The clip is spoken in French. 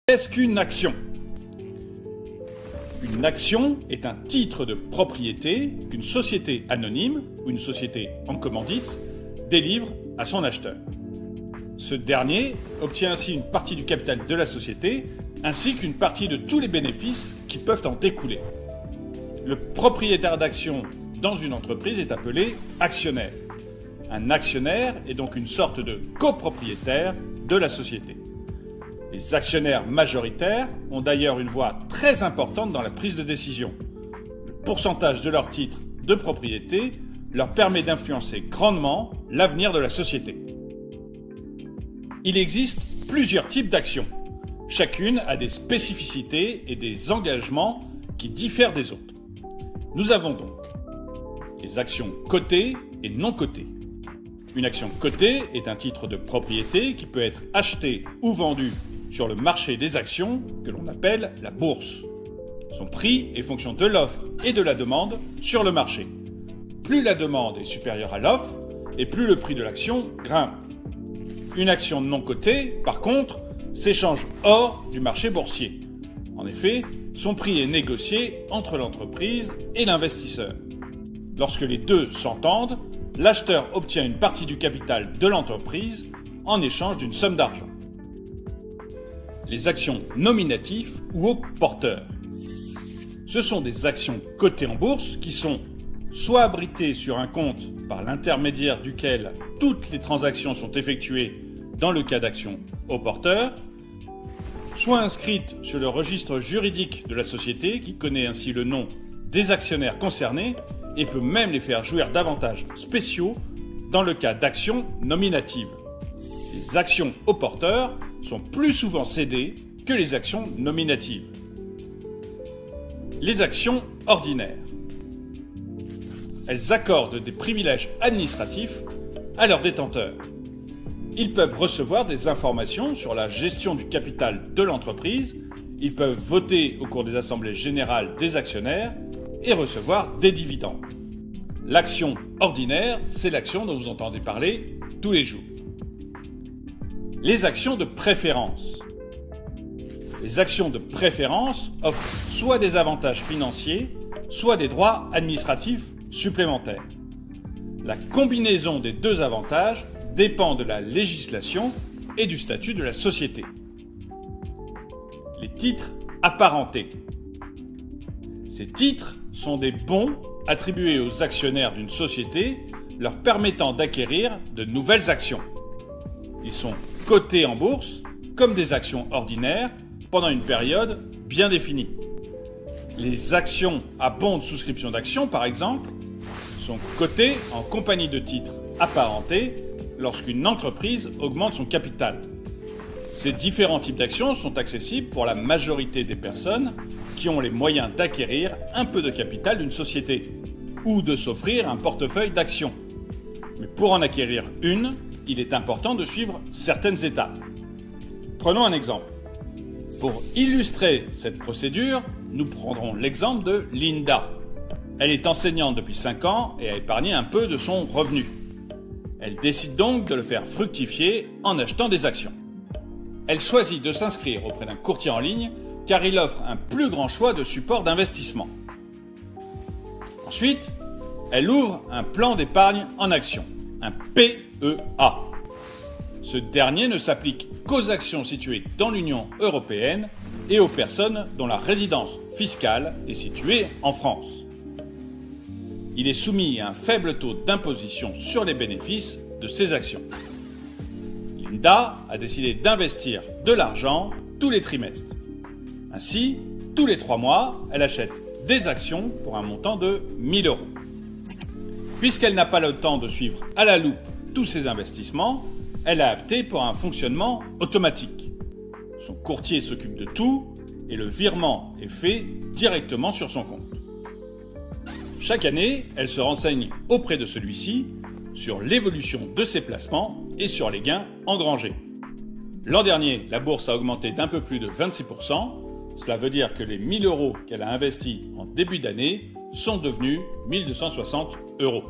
Qu'est-ce qu'une action? Une action est un titre de propriété qu'une société anonyme ou une société en commandite délivre à son acheteur. Ce dernier obtient ainsi une partie du capital de la société ainsi qu'une partie de tous les bénéfices qui peuvent en découler. Le propriétaire d'actions dans une entreprise est appelé actionnaire. Un actionnaire est donc une sorte de copropriétaire de la société. Les actionnaires majoritaires ont d'ailleurs une voix très importante dans la prise de décision. Le pourcentage de leurs titres de propriété leur permet d'influencer grandement l'avenir de la société. Il existe plusieurs types d'actions. Chacune a des spécificités et des engagements qui diffèrent des autres. Nous avons donc les actions cotées et non cotées. Une action cotée est un titre de propriété qui peut être acheté ou vendu sur le marché des actions que l'on appelle la bourse. Son prix est fonction de l'offre et de la demande sur le marché. Plus la demande est supérieure à l'offre et plus le prix de l'action grimpe. Une action non cotée, par contre, s'échange hors du marché boursier. En effet, son prix est négocié entre l'entreprise et l'investisseur. Lorsque les deux s'entendent, l'acheteur obtient une partie du capital de l'entreprise en échange d'une somme d'argent. Les actions nominatives ou au porteur. Ce sont des actions cotées en bourse qui sont soit abritées sur un compte par l'intermédiaire duquel toutes les transactions sont effectuées dans le cas d'actions au porteur, soit inscrites sur le registre juridique de la société qui connaît ainsi le nom des actionnaires concernés et peut même les faire jouir d'avantages spéciaux dans le cas d'actions nominatives. Les actions au porteur sont plus souvent cédées que les actions nominatives. Les actions ordinaires. Elles accordent des privilèges administratifs à leurs détenteurs. Ils peuvent recevoir des informations sur la gestion du capital de l'entreprise, ils peuvent voter au cours des assemblées générales des actionnaires et recevoir des dividendes. L'action ordinaire, c'est l'action dont vous entendez parler tous les jours. Les actions de préférence. Les actions de préférence offrent soit des avantages financiers, soit des droits administratifs supplémentaires. La combinaison des deux avantages dépend de la législation et du statut de la société. Les titres apparentés. Ces titres sont des bons attribués aux actionnaires d'une société leur permettant d'acquérir de nouvelles actions. Ils sont cotés en bourse comme des actions ordinaires pendant une période bien définie. Les actions à bons de souscription d'actions, par exemple, sont cotées en compagnie de titres apparentés lorsqu'une entreprise augmente son capital. Ces différents types d'actions sont accessibles pour la majorité des personnes qui ont les moyens d'acquérir un peu de capital d'une société ou de s'offrir un portefeuille d'actions. Mais pour en acquérir une, il est important de suivre certaines étapes. Prenons un exemple. Pour illustrer cette procédure, nous prendrons l'exemple de Linda. Elle est enseignante depuis 5 ans et a épargné un peu de son revenu. Elle décide donc de le faire fructifier en achetant des actions. Elle choisit de s'inscrire auprès d'un courtier en ligne car il offre un plus grand choix de supports d'investissement. Ensuite, elle ouvre un plan d'épargne en actions, un PEA. Ce dernier ne s'applique qu'aux actions situées dans l'Union européenne et aux personnes dont la résidence fiscale est située en France. Il est soumis à un faible taux d'imposition sur les bénéfices de ces actions. Linda a décidé d'investir de l'argent tous les trimestres. Ainsi, tous les 3 mois, elle achète des actions pour un montant de 1 000 €. Puisqu'elle n'a pas le temps de suivre à la loupe tous ses investissements, elle a opté pour un fonctionnement automatique. Son courtier s'occupe de tout et le virement est fait directement sur son compte. Chaque année, elle se renseigne auprès de celui-ci sur l'évolution de ses placements et sur les gains engrangés. L'an dernier, la bourse a augmenté d'un peu plus de 26%. Cela veut dire que les 1 000 € qu'elle a investis en début d'année sont devenus 1 260 €.